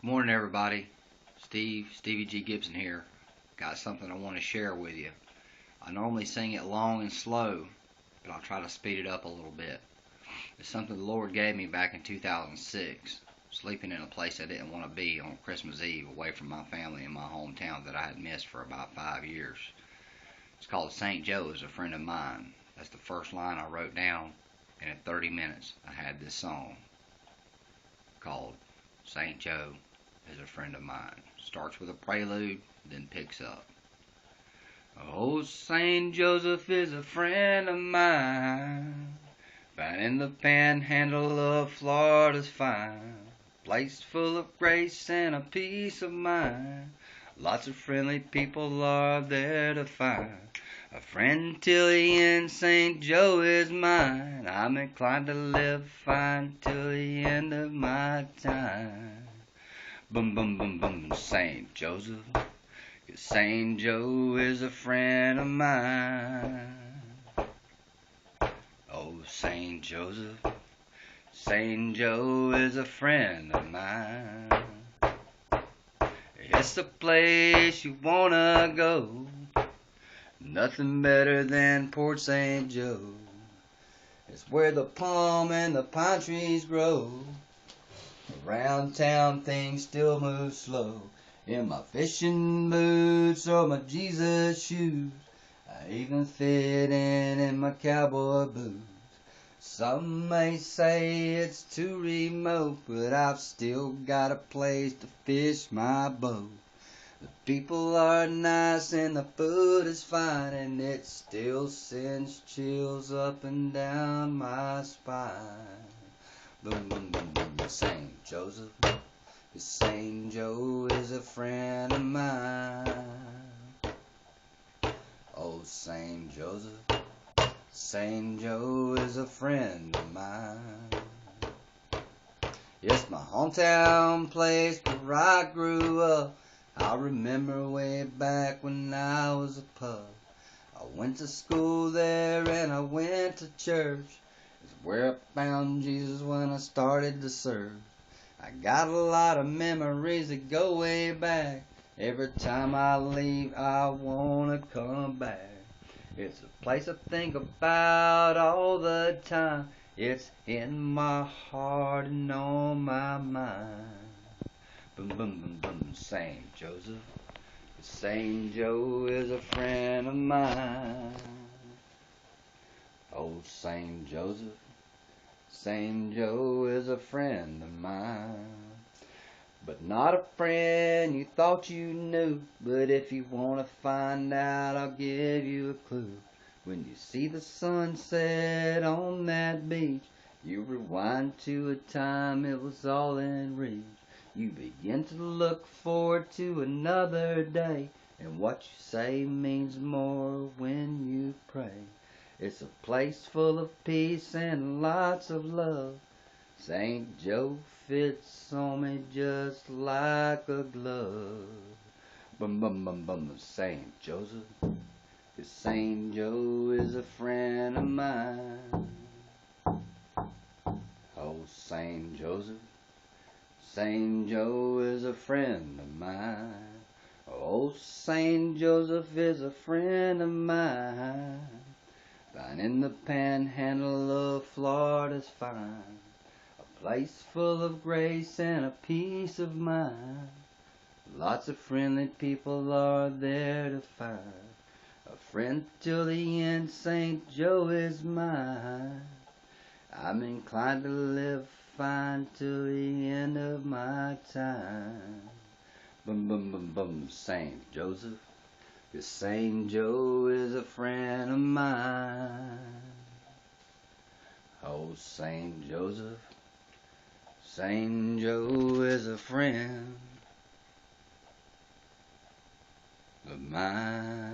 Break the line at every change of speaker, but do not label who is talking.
Good morning, everybody. Stevie G. Gibson here. Got something I want to share with you. I normally sing it long and slow, but I'll try to speed it up a little bit. It's something the Lord gave me back in 2006, sleeping in a place I didn't want to be on Christmas Eve, away from my family in my hometown that I had missed for about 5 years. It's called St. Joe is a Friend of Mine. That's the first line I wrote down, and in 30 minutes I had this song called St. Joe is a Friend of Mine. Starts with a prelude, then picks up. Oh, St. Joseph is a friend of mine, found in the panhandle of Florida's fine, place full of grace and a peace of mind. Lots of friendly people are there to find. A friend till the end, St. Joe is mine. I'm inclined to live fine till the end of my time. Bum bum bum bum, St. Joseph, 'cause St. Joe is a friend of mine. Oh, St. Joseph, St. Joe is a friend of mine. It's the place you wanna go, nothing better than Port St. Joe. It's where the palm and the pine trees grow. Around town things still move slow. In my fishing boots or my Jesus shoes, I even fit in my cowboy boots. Some may say it's too remote, but I've still got a place to fish my boat. The people are nice and the food is fine, and it still sends chills up and down my spine. Boom, boom, boom, boom, St. Joseph, 'cause St. Joe is a friend of mine. Oh, St. Joseph, St. Joe is a friend of mine. It's my hometown place where I grew up. I remember way back when I was a pup. I went to school there and I went to church. It's where I found Jesus when I started to serve. I got a lot of memories that go way back. Every time I leave, I wanna come back. It's a place I think about all the time. It's in my heart and on my mind. Boom, boom, boom, boom, St. Joseph. St. Joe is a friend of mine. Oh, St. Joseph, St. Joe is a friend of mine. But not a friend you thought you knew. But if you want to find out, I'll give you a clue. When you see the sunset on that beach, you rewind to a time it was all in reach. You begin to look forward to another day, and what you say means more when you pray. It's a place full of peace and lots of love. St. Joe fits on me just like a glove. Bum bum bum bum, St. Joseph, 'cause St. Joe is a friend of mine. Oh, St. Joseph, St. Joe is a friend of mine. Oh, St. Joseph is a friend of mine. Down in the panhandle of Florida's fine, a place full of grace and a peace of mind. Lots of friendly people are there to find. A friend till the end, St. Joe is mine. I'm inclined to live fine till the end of my time. Bum bum bum bum, St. Joseph, 'cause St. Joe is a friend of mine. Oh, St. Joseph, St. Joe is a friend of mine.